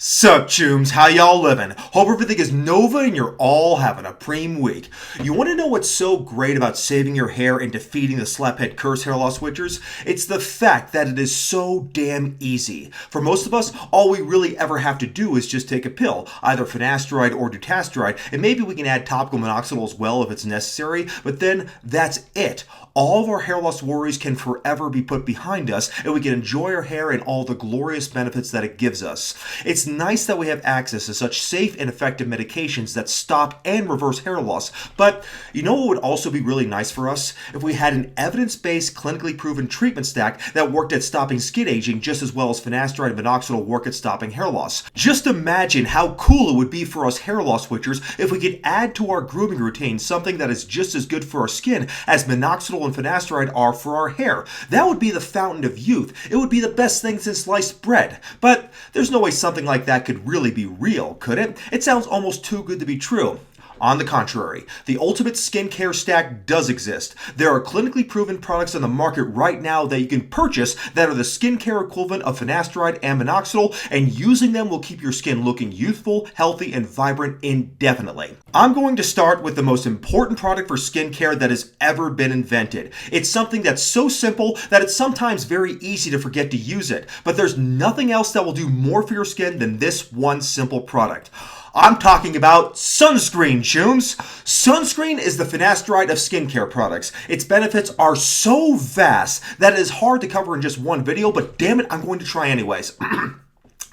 Sup, chooms? How y'all living? Hope everything is Nova and you're all having a preem week. You want to know what's so great about saving your hair and defeating the slaphead curse hair loss witchers? It's the fact that it is so damn easy. For most of us, all we really ever have to do is just take a pill, either finasteride or dutasteride, and maybe we can add topical minoxidil as well if it's necessary, but then that's it. All of our hair loss worries can forever be put behind us, and we can enjoy our hair and all the glorious benefits that it gives us. It's nice that we have access to such safe and effective medications that stop and reverse hair loss, but you know what would also be really nice for us? If we had an evidence-based, clinically proven treatment stack that worked at stopping skin aging just as well as finasteride and minoxidil work at stopping hair loss. Just imagine how cool it would be for us hair loss witchers if we could add to our grooming routine something that is just as good for our skin as minoxidil and finasteride are for our hair. That would be the fountain of youth. It would be the best thing since sliced bread. But there's no way something like that could really be real, could it? It sounds almost too good to be true. On the contrary, the ultimate skincare stack does exist. There are clinically proven products on the market right now that you can purchase that are the skincare equivalent of finasteride and minoxidil, and using them will keep your skin looking youthful, healthy, and vibrant indefinitely. I'm going to start with the most important product for skincare that has ever been invented. It's something that's so simple that it's sometimes very easy to forget to use it, but there's nothing else that will do more for your skin than this one simple product. I'm talking about sunscreen, chooms. Sunscreen is the finasteride of skincare products. Its benefits are so vast that it is hard to cover in just one video, but damn it, I'm going to try anyways.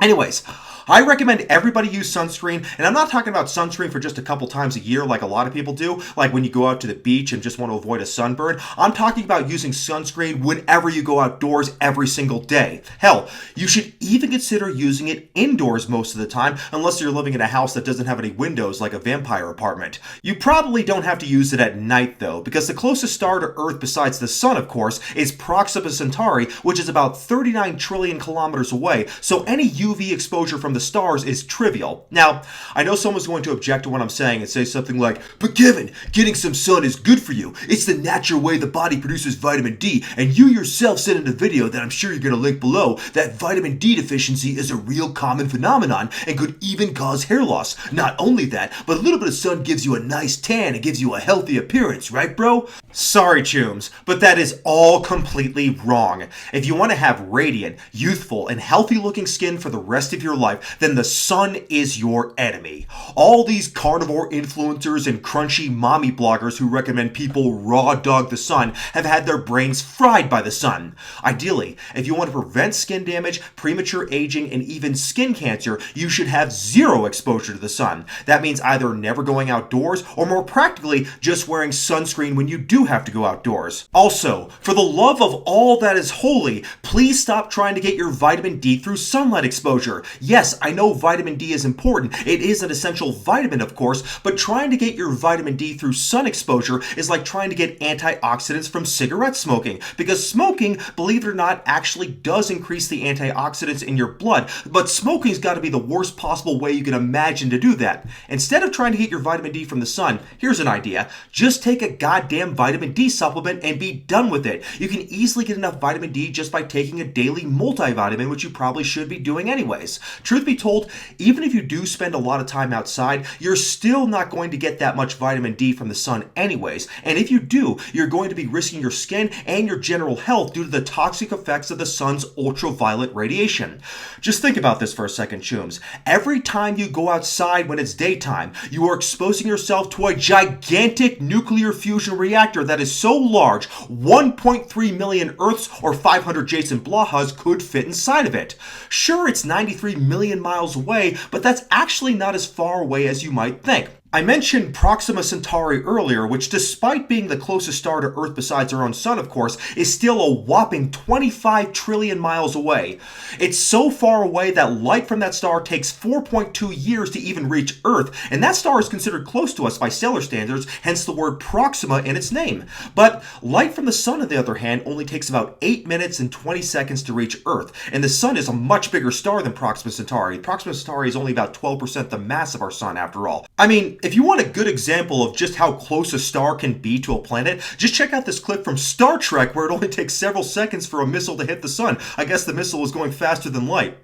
Anyways, I recommend everybody use sunscreen, and I'm not talking about sunscreen for just a couple times a year like a lot of people do, like when you go out to the beach and just want to avoid a sunburn. I'm talking about using sunscreen whenever you go outdoors every single day. Hell, you should even consider using it indoors most of the time, unless you're living in a house that doesn't have any windows like a vampire apartment. You probably don't have to use it at night though, because the closest star to Earth besides the sun, of course, is Proxima Centauri, which is about 39 trillion kilometers away, so any UV exposure from the stars is trivial. Now, I know someone's going to object to what I'm saying and say something like, "But Kevin, getting some sun is good for you. It's the natural way the body produces vitamin D, and you yourself said in a video that I'm sure you're going to link below that vitamin D deficiency is a real common phenomenon and could even cause hair loss. Not only that, but a little bit of sun gives you a nice tan and gives you a healthy appearance, right, bro?" Sorry, chooms, but that is all completely wrong. If you want to have radiant, youthful, and healthy looking skin for the rest of your life, then the sun is your enemy. All these carnivore influencers and crunchy mommy bloggers who recommend people raw dog the sun have had their brains fried by the sun. Ideally, if you want to prevent skin damage, premature aging, and even skin cancer, you should have zero exposure to the sun. That means either never going outdoors, or more practically, just wearing sunscreen when you do have to go outdoors. Also, for the love of all that is holy, please stop trying to get your vitamin D through sunlight exposure. Yes, I know vitamin D is important. It is an essential vitamin, of course, but trying to get your vitamin D through sun exposure is like trying to get antioxidants from cigarette smoking, because smoking, believe it or not, actually does increase the antioxidants in your blood, but smoking's got to be the worst possible way you can imagine to do that. Instead of trying to get your vitamin D from the sun, here's an idea. Just take a goddamn vitamin D supplement and be done with it. You can easily get enough vitamin D just by taking a daily multivitamin, which you probably should be doing anyways. Truth be told, even if you do spend a lot of time outside, you're still not going to get that much vitamin D from the sun anyways. And if you do, you're going to be risking your skin and your general health due to the toxic effects of the sun's ultraviolet radiation. Just think about this for a second, chooms. Every time you go outside when it's daytime, you are exposing yourself to a gigantic nuclear fusion reactor that is so large, 1.3 million Earths or 500 Jason Blahas could fit inside of it. Sure, it's 93 million miles away, but that's actually not as far away as you might think. I mentioned Proxima Centauri earlier, which despite being the closest star to Earth besides our own sun, of course, is still a whopping 25 trillion miles away. It's so far away that light from that star takes 4.2 years to even reach Earth, and that star is considered close to us by stellar standards, hence the word Proxima in its name. But light from the sun, on the other hand, only takes about 8 minutes and 20 seconds to reach Earth, and the sun is a much bigger star than Proxima Centauri. Proxima Centauri is only about 12% the mass of our sun, after all. I mean, if you want a good example of just how close a star can be to a planet, just check out this clip from Star Trek where it only takes several seconds for a missile to hit the sun. I guess the missile was going faster than light.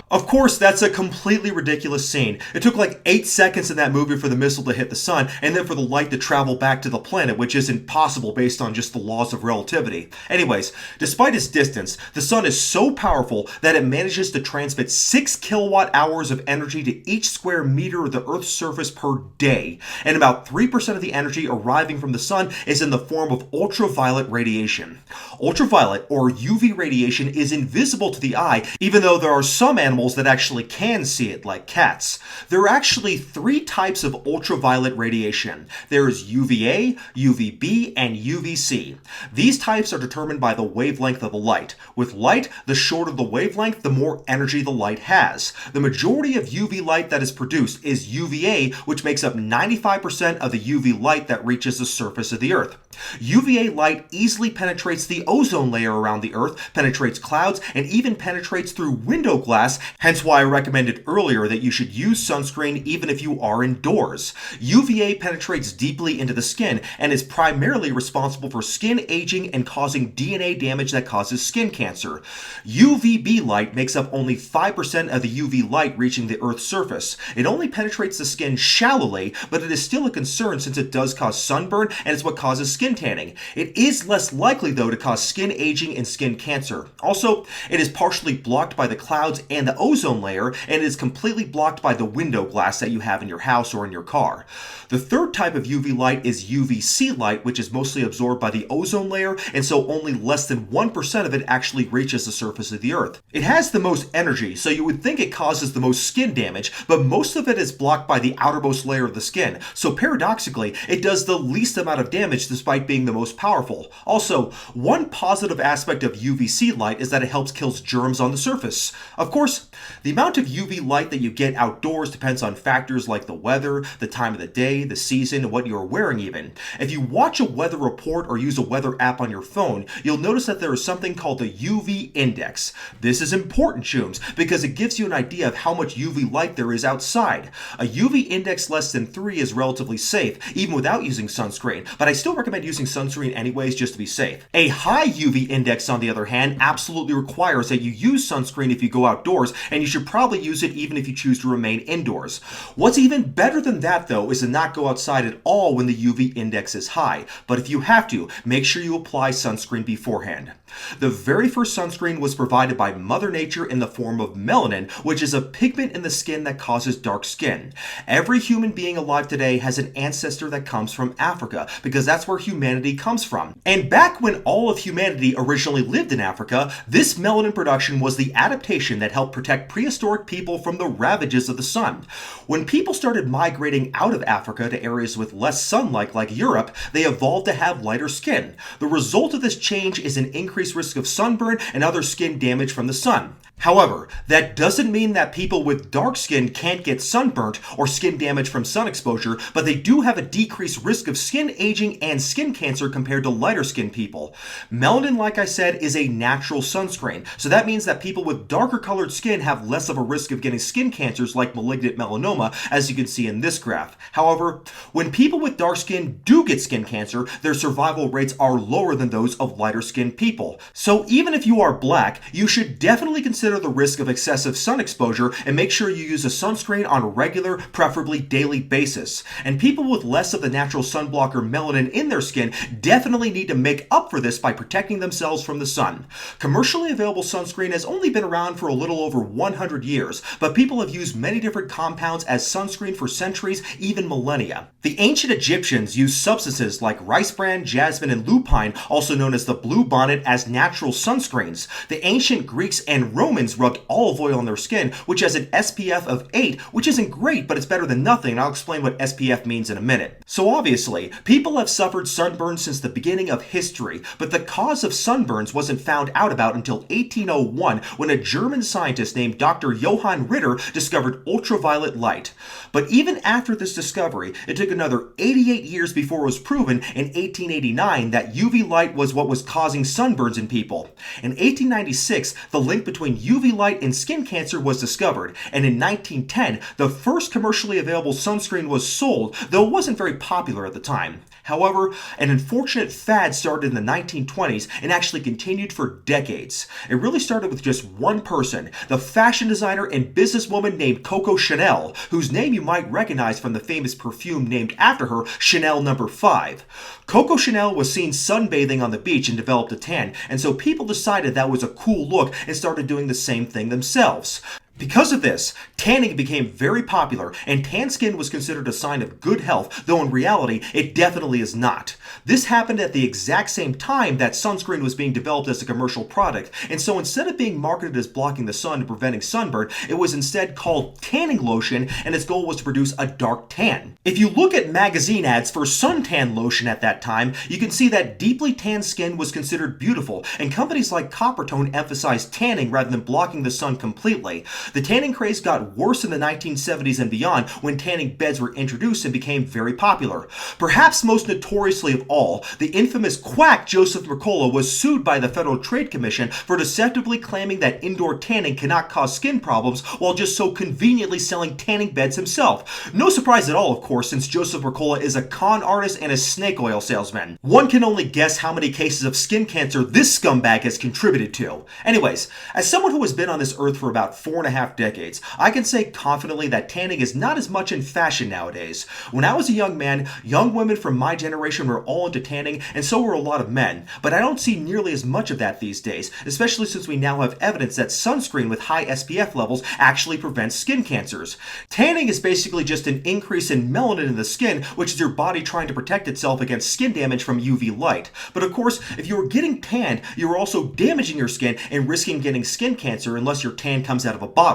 Of course, that's a completely ridiculous scene. It took like 8 seconds in that movie for the missile to hit the sun, and then for the light to travel back to the planet, which is impossible based on just the laws of relativity. Anyways, despite its distance, the sun is so powerful that it manages to transmit 6 kilowatt hours of energy to each square meter of the Earth's surface per day, and about 3% of the energy arriving from the sun is in the form of ultraviolet radiation. Ultraviolet, or UV radiation, is invisible to the eye, even though there are some animals that actually can see it, like cats. There are actually 3 types of ultraviolet radiation. There is UVA, UVB, and UVC. These types are determined by the wavelength of the light. With light, the shorter the wavelength, the more energy the light has. The majority of UV light that is produced is UVA, which makes up 95% of the UV light that reaches the surface of the Earth. UVA light easily penetrates the ozone layer around the Earth, penetrates clouds, and even penetrates through window glass, hence why I recommended earlier that you should use sunscreen even if you are indoors. UVA penetrates deeply into the skin and is primarily responsible for skin aging and causing DNA damage that causes skin cancer. UVB light makes up only 5% of the UV light reaching the Earth's surface. It only penetrates the skin shallowly, but it is still a concern since it does cause sunburn and it's what causes skin tanning. It is less likely, though, to cause skin aging and skin cancer. Also, it is partially blocked by the clouds and the ozone layer, and it is completely blocked by the window glass that you have in your house or in your car. The third type of UV light is UVC light, which is mostly absorbed by the ozone layer, and so only less than 1% of it actually reaches the surface of the Earth. It has the most energy, so you would think it causes the most skin damage, but most of it is blocked by the outermost layer of the skin, so paradoxically, it does the least amount of damage despite being the most powerful. Also, one positive aspect of UVC light is that it helps kill germs on the surface. Of course, the amount of UV light that you get outdoors depends on factors like the weather, the time of the day, the season, and what you're wearing even. If you watch a weather report or use a weather app on your phone, you'll notice that there is something called the UV index. This is important, chooms, because it gives you an idea of how much UV light there is outside. A UV index less than 3 is relatively safe, even without using sunscreen, but I still recommend using sunscreen anyways just to be safe. A high UV index, on the other hand, absolutely requires that you use sunscreen if you go outdoors, and you should probably use it even if you choose to remain indoors. What's even better than that, though, is to not go outside at all when the UV index is high, but if you have to, make sure you apply sunscreen beforehand. The very first sunscreen was provided by Mother Nature in the form of melanin, which is a pigment in the skin that causes dark skin. Every human being alive today has an ancestor that comes from Africa, because that's where humanity comes from. And back when all of humanity originally lived in Africa, this melanin production was the adaptation that helped protect prehistoric people from the ravages of the sun. When people started migrating out of Africa to areas with less sunlight like Europe, they evolved to have lighter skin. The result of this change is an increased risk of sunburn and other skin damage from the sun. However, that doesn't mean that people with dark skin can't get sunburnt or skin damage from sun exposure, but they do have a decreased risk of skin aging and skin cancer compared to lighter skinned people. Melanin, like I said, is a natural sunscreen, so that means that people with darker colored skin have less of a risk of getting skin cancers like malignant melanoma, as you can see in this graph. However, when people with dark skin do get skin cancer, their survival rates are lower than those of lighter skinned people. So even if you are black, you should definitely consider the risk of excessive sun exposure and make sure you use a sunscreen on a regular, preferably daily basis. And people with less of the natural sunblocker melanin in their skin definitely need to make up for this by protecting themselves from the sun. Commercially available sunscreen has only been around for a little over 100 years, but people have used many different compounds as sunscreen for centuries, even millennia. The ancient Egyptians used substances like rice bran, jasmine, and lupine, also known as the blue bonnet, as natural sunscreens. The ancient Greeks and Romans rubbed olive oil on their skin, which has an SPF of 8, which isn't great, but it's better than nothing, and I'll explain what SPF means in a minute. So obviously, people have suffered sunburns since the beginning of history, but the cause of sunburns wasn't found out about until 1801, when a German scientist named Dr. Johann Ritter discovered ultraviolet light. But even after this discovery, it took another 88 years before it was proven in 1889 that UV light was what was causing sunburns in people. In 1896, the link between UV light and skin cancer was discovered, and in 1910, the first commercially available sunscreen was sold, though it wasn't very popular at the time. However, an unfortunate fad started in the 1920s and actually continued for decades. It really started with just one person, the fashion designer and businesswoman named Coco Chanel, whose name you might recognize from the famous perfume named after her, Chanel No. 5. Coco Chanel was seen sunbathing on the beach and developed a tan, and so people decided that was a cool look and started doing the same thing themselves. Because of this, tanning became very popular, and tan skin was considered a sign of good health, though in reality, it definitely is not. This happened at the exact same time that sunscreen was being developed as a commercial product, and so instead of being marketed as blocking the sun and preventing sunburn, it was instead called tanning lotion, and its goal was to produce a dark tan. If you look at magazine ads for suntan lotion at that time, you can see that deeply tanned skin was considered beautiful, and companies like Coppertone emphasized tanning rather than blocking the sun completely. The tanning craze got worse in the 1970s and beyond when tanning beds were introduced and became very popular. Perhaps most notoriously of all, the infamous quack Joseph Mercola was sued by the Federal Trade Commission for deceptively claiming that indoor tanning cannot cause skin problems while just so conveniently selling tanning beds himself. No surprise at all, of course, since Joseph Mercola is a con artist and a snake oil salesman. One can only guess how many cases of skin cancer this scumbag has contributed to. Anyways, as someone who has been on this earth for about 4.5 decades, I can say confidently that tanning is not as much in fashion nowadays. When I was a young man, young women from my generation were all into tanning, and so were a lot of men, but I don't see nearly as much of that these days, especially since we now have evidence that sunscreen with high SPF levels actually prevents skin cancers. Tanning is basically just an increase in melanin in the skin, which is your body trying to protect itself against skin damage from UV light. But of course, if you are getting tanned, you are also damaging your skin and risking getting skin cancer unless your tan comes out of a bottle.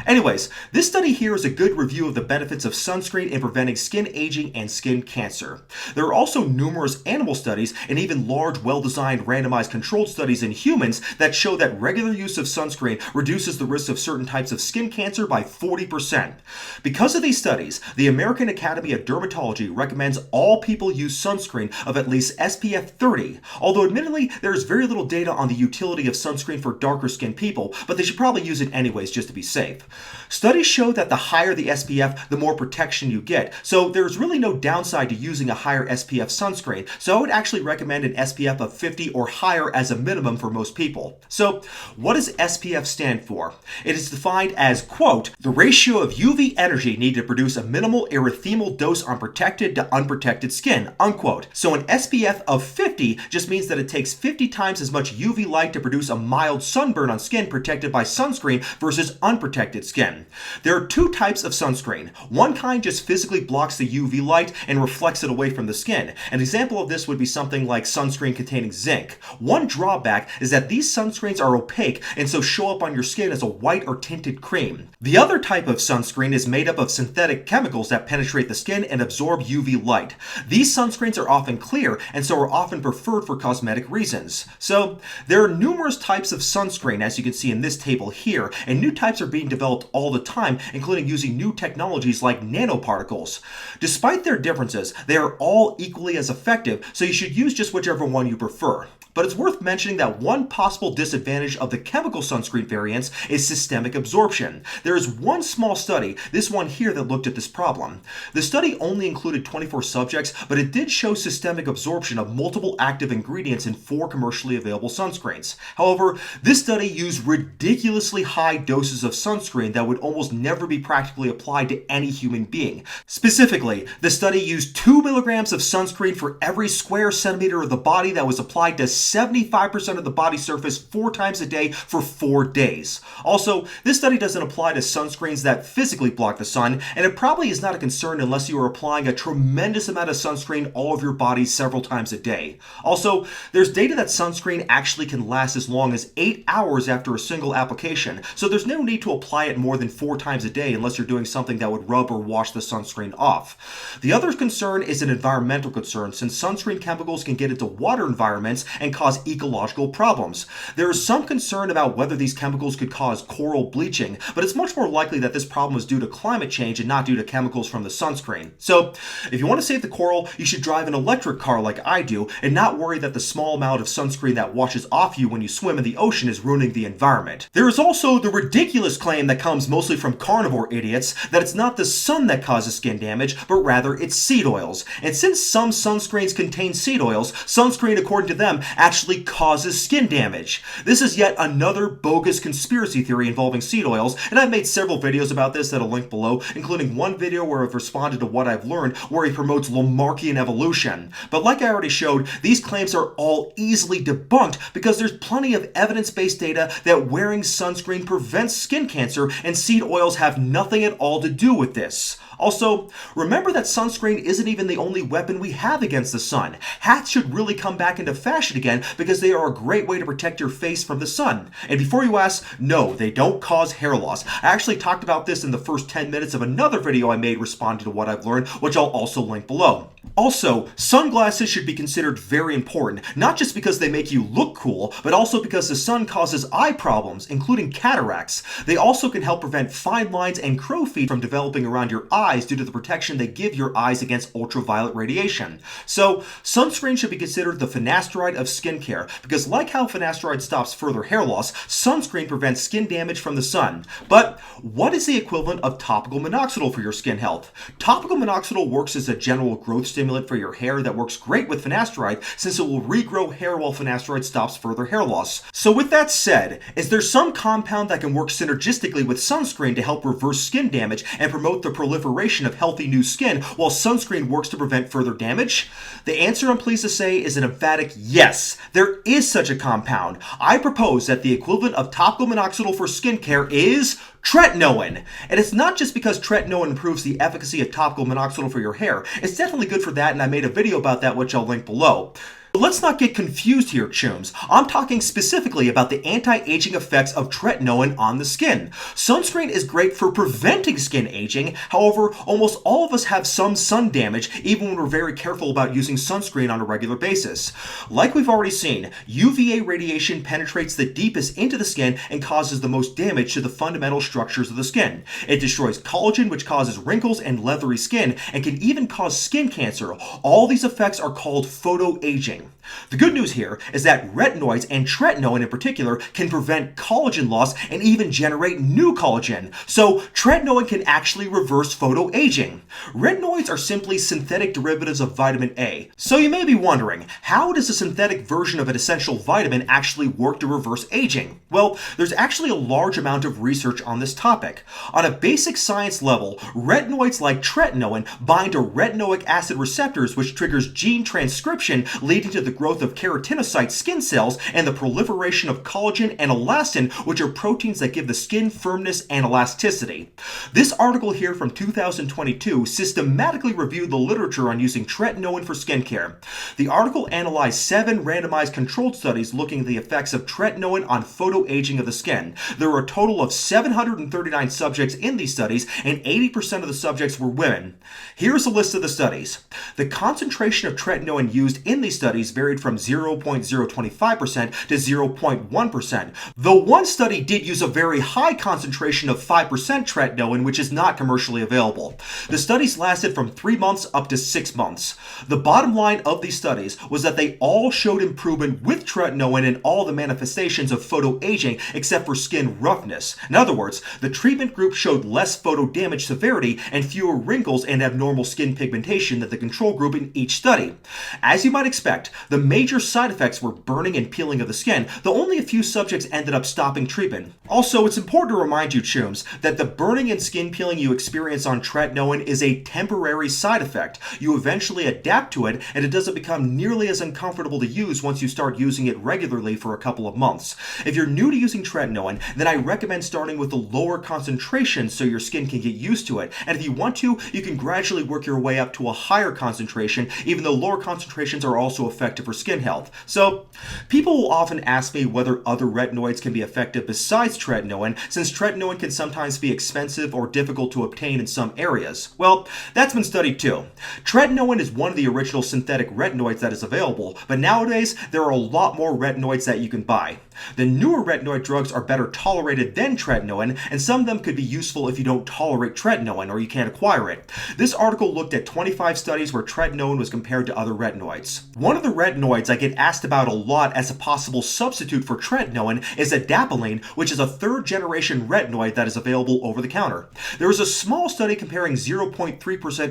Anyways, this study here is a good review of the benefits of sunscreen in preventing skin aging and skin cancer. There are also numerous animal studies and even large, well-designed, randomized controlled studies in humans that show that regular use of sunscreen reduces the risk of certain types of skin cancer by 40%. Because of these studies, the American Academy of Dermatology recommends all people use sunscreen of at least SPF 30, although admittedly there is very little data on the utility of sunscreen for darker skinned people, but they should probably use it anyways just to be safe. Studies show that the higher the SPF, the more protection you get, so there's really no downside to using a higher SPF sunscreen, so I would actually recommend an SPF of 50 or higher as a minimum for most people. So, what does SPF stand for? It is defined as, quote, the ratio of UV energy needed to produce a minimal erythemal dose on protected to unprotected skin, unquote. So an SPF of 50 just means that it takes 50 times as much UV light to produce a mild sunburn on skin protected by sunscreen versus unprotected skin. There are two types of sunscreen. One kind just physically blocks the UV light and reflects it away from the skin. An example of this would be something like sunscreen containing zinc. One drawback is that these sunscreens are opaque and so show up on your skin as a white or tinted cream. The other type of sunscreen is made up of synthetic chemicals that penetrate the skin and absorb UV light. These sunscreens are often clear and so are often preferred for cosmetic reasons. So there are numerous types of sunscreen, as you can see in this table here, and new types are being developed all the time, including using new technologies like nanoparticles. Despite their differences, they are all equally as effective, so you should use just whichever one you prefer. But it's worth mentioning that one possible disadvantage of the chemical sunscreen variants is systemic absorption. There is one small study, this one here, that looked at this problem. The study only included 24 subjects, but it did show systemic absorption of multiple active ingredients in 4 commercially available sunscreens. However, this study used ridiculously high doses of sunscreen that would almost never be practically applied to any human being. Specifically, the study used 2 milligrams of sunscreen for every square centimeter of the body that was applied to 75% of the body surface 4 times a day for 4 days. Also, this study doesn't apply to sunscreens that physically block the sun, and it probably is not a concern unless you are applying a tremendous amount of sunscreen all over your body several times a day. Also, there's data that sunscreen actually can last as long as 8 hours after a single application, so there's no need to apply it more than 4 times a day unless you're doing something that would rub or wash the sunscreen off. The other concern is an environmental concern, since sunscreen chemicals can get into water environments and cause ecological problems. There is some concern about whether these chemicals could cause coral bleaching, but it's much more likely that this problem is due to climate change and not due to chemicals from the sunscreen. So, if you want to save the coral, you should drive an electric car like I do and not worry that the small amount of sunscreen that washes off you when you swim in the ocean is ruining the environment. There is also the ridiculous claim that comes mostly from carnivore idiots that it's not the sun that causes skin damage, but rather it's seed oils. And since some sunscreens contain seed oils, sunscreen, according to them, actually causes skin damage. This is yet another bogus conspiracy theory involving seed oils, and I've made several videos about this that I'll link below, including one video where I've responded to what I've learned where he promotes Lamarckian evolution. But like I already showed, these claims are all easily debunked because there's plenty of evidence-based data that wearing sunscreen prevents skin cancer, and seed oils have nothing at all to do with this. Also, remember that sunscreen isn't even the only weapon we have against the sun. Hats should really come back into fashion again because they are a great way to protect your face from the sun. And before you ask, no, they don't cause hair loss. I actually talked about this in the first 10 minutes of another video I made responding to what I've learned, which I'll also link below. Also, sunglasses should be considered very important, not just because they make you look cool, but also because the sun causes eye problems, including cataracts. They also can help prevent fine lines and crow feet from developing around your eyes due to the protection they give your eyes against ultraviolet radiation. So, sunscreen should be considered the finasteride of skincare, because like how finasteride stops further hair loss, sunscreen prevents skin damage from the sun. But what is the equivalent of topical minoxidil for your skin health? Topical minoxidil works as a general growth stimulant for your hair that works great with finasteride since it will regrow hair while finasteride stops further hair loss. So with that said, is there some compound that can work synergistically with sunscreen to help reverse skin damage and promote the proliferation of healthy new skin while sunscreen works to prevent further damage? The answer, I'm pleased to say, is an emphatic yes. There is such a compound. I propose that the equivalent of topical minoxidil for skincare is tretinoin. And it's not just because tretinoin improves the efficacy of topical minoxidil for your hair. It's definitely good for that, and I made a video about that which I'll link below. But let's not get confused here, chums. I'm talking specifically about the anti-aging effects of tretinoin on the skin. Sunscreen is great for preventing skin aging. However, almost all of us have some sun damage, even when we're very careful about using sunscreen on a regular basis. Like we've already seen, UVA radiation penetrates the deepest into the skin and causes the most damage to the fundamental structures of the skin. It destroys collagen, which causes wrinkles and leathery skin, and can even cause skin cancer. All these effects are called photoaging. The good news here is that retinoids, and tretinoin in particular, can prevent collagen loss and even generate new collagen. So tretinoin can actually reverse photoaging. Retinoids are simply synthetic derivatives of vitamin A. So you may be wondering, how does a synthetic version of an essential vitamin actually work to reverse aging? Well, there's actually a large amount of research on this topic. On a basic science level, retinoids like tretinoin bind to retinoic acid receptors, which triggers gene transcription, leading to the growth of keratinocyte skin cells and the proliferation of collagen and elastin, which are proteins that give the skin firmness and elasticity. This article here from 2022 systematically reviewed the literature on using tretinoin for skincare. The article analyzed 7 randomized controlled studies looking at the effects of tretinoin on photoaging of the skin. There were a total of 739 subjects in these studies, and 80% of the subjects were women. Here's a list of the studies. The concentration of tretinoin used in these studies varied from 0.025% to 0.1%. Though one study did use a very high concentration of 5% tretinoin, which is not commercially available. The studies lasted from 3 months up to 6 months. The bottom line of these studies was that they all showed improvement with tretinoin in all the manifestations of photoaging except for skin roughness. In other words, the treatment group showed less photo damage severity and fewer wrinkles and abnormal skin pigmentation than the control group in each study. As you might expect, the major side effects were burning and peeling of the skin, though only a few subjects ended up stopping treatment. Also, it's important to remind you, chums, that the burning and skin peeling you experience on tretinoin is a temporary side effect. You eventually adapt to it, and it doesn't become nearly as uncomfortable to use once you start using it regularly for a couple of months. If you're new to using tretinoin, then I recommend starting with the lower concentration so your skin can get used to it. And if you want to, you can gradually work your way up to a higher concentration, even though lower concentrations are also effective for skin health. So people will often ask me whether other retinoids can be effective besides tretinoin, since tretinoin can sometimes be expensive or difficult to obtain in some areas. Well, that's been studied too. Tretinoin is one of the original synthetic retinoids that is available, but nowadays there are a lot more retinoids that you can buy. The newer retinoid drugs are better tolerated than tretinoin, and some of them could be useful if you don't tolerate tretinoin or you can't acquire it. This article looked at 25 studies where tretinoin was compared to other retinoids. One of the retinoids I get asked about a lot as a possible substitute for tretinoin is adapalene, which is a third-generation retinoid that is available over the counter. There was a small study comparing 0.3%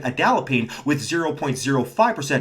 adapalene with 0.05%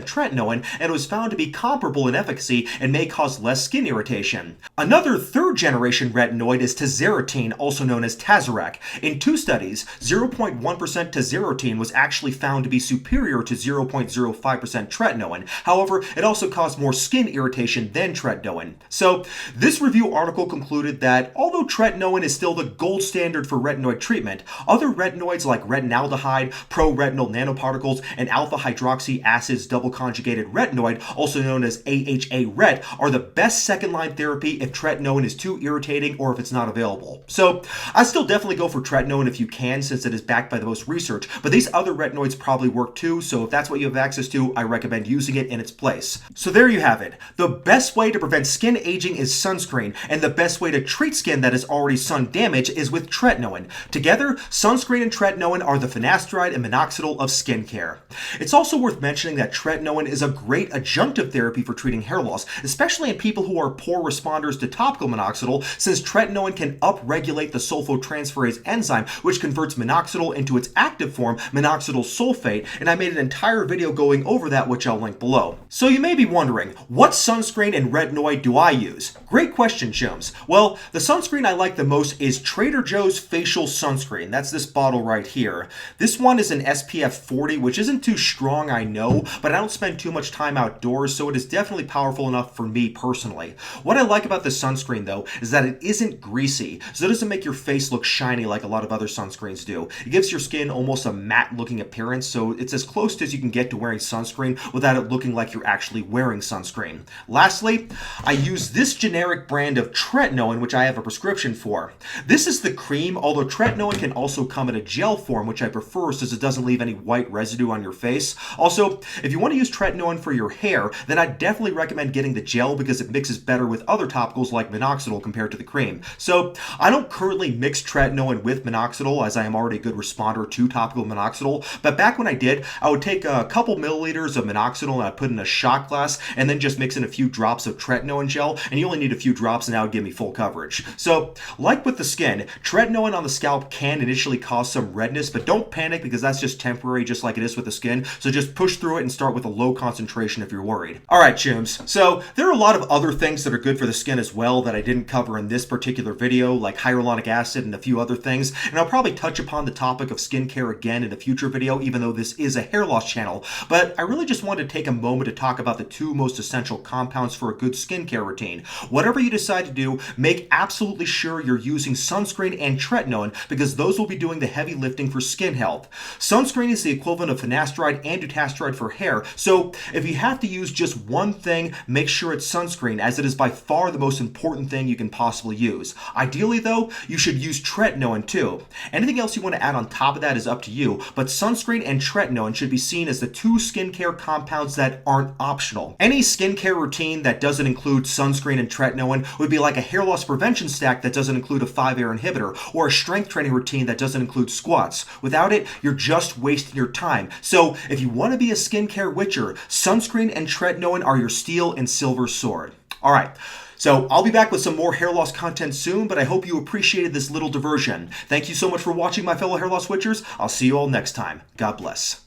tretinoin, and it was found to be comparable in efficacy and may cause less skin irritation. Another third-generation retinoid is tazarotene, also known as Tazorac. In 2 studies, 0.1% tazarotene was actually found to be superior to 0.05% tretinoin. However, it also caused more skin irritation than tretinoin. So, this review article concluded that although tretinoin is still the gold standard for retinoid treatment, other retinoids like retinaldehyde, pro-retinol nanoparticles, and alpha-hydroxy acids double conjugated retinoid, also known as AHA-RET, are the best second-line therapy if tretinoin is too irritating or if it's not available. So, I still definitely go for tretinoin if you can, since it is backed by the most research, but these other retinoids probably work too, so if that's what you have access to, I recommend using it in its place. So there you have it. The best way to prevent skin aging is sunscreen, and the best way to treat skin that is already sun damaged is with tretinoin. Together, sunscreen and tretinoin are the finasteride and minoxidil of skincare. It's also worth mentioning that tretinoin is a great adjunctive therapy for treating hair loss, especially in people who are poor responders to topical minoxidil, since tretinoin can upregulate the sulfotransferase enzyme, which converts minoxidil into its active form, minoxidil sulfate, and I made an entire video going over that, which I'll link below. So you may be wondering, what sunscreen and retinoid do I use? Great question, chums. Well, the sunscreen I like the most is Trader Joe's Facial Sunscreen. That's this bottle right here. This one is an SPF 40, which isn't too strong, I know, but I don't spend too much time outdoors, so it is definitely powerful enough for me personally. What I like about this sunscreen, though, is that it isn't greasy, so it doesn't make your face look shiny like a lot of other sunscreens do. It gives your skin almost a matte-looking appearance, so it's as close as you can get to wearing sunscreen without it looking like you're actually wearing sunscreen. Lastly, I use this generic brand of tretinoin, which I have a prescription for. This is the cream, although tretinoin can also come in a gel form, which I prefer since it doesn't leave any white residue on your face. Also, if you want to use tretinoin for your hair, then I definitely recommend getting the gel because it mixes better with other topicals like minoxidil compared to the cream. So, I don't currently mix tretinoin with minoxidil as I am already a good responder to topical minoxidil, but back when I did, I would take a couple milliliters of minoxidil and I'd put in a shot glass and then just mix in a few drops of tretinoin gel, and you only need a few drops and that would give me full coverage. So, like with the skin, tretinoin on the scalp can initially cause some redness, but don't panic because that's just temporary, just like it is with the skin, so just push through it and start with a low concentration if you're worried. Alright, chums, so there are a lot of other things that are good for the skin as well that I didn't cover in this particular video, like hyaluronic acid and a few other things, and I'll probably touch upon the topic of skincare again in a future video, even though this is a hair loss channel, but I really just wanted to take a moment to talk about the 2 most essential compounds for a good skincare routine. Whatever you decide to do, make absolutely sure you're using sunscreen and tretinoin because those will be doing the heavy lifting for skin health. Sunscreen is the equivalent of finasteride and dutasteride for hair, so if you have to use just one thing, make sure it's sunscreen, as it is by far the most important thing you can possibly use. Ideally though, you should use tretinoin too. Anything else you want to add on top of that is up to you, but sunscreen and tretinoin should be seen as the 2 skincare compounds that aren't optional. Any skincare routine that doesn't include sunscreen and tretinoin would be like a hair loss prevention stack that doesn't include a 5-AIR inhibitor, or a strength training routine that doesn't include squats. Without it, you're just wasting your time. So if you want to be a skincare witcher, sunscreen and tretinoin are your steel and silver sword. Alright, so I'll be back with some more hair loss content soon, but I hope you appreciated this little diversion. Thank you so much for watching, my fellow hair loss witchers. I'll see you all next time. God bless.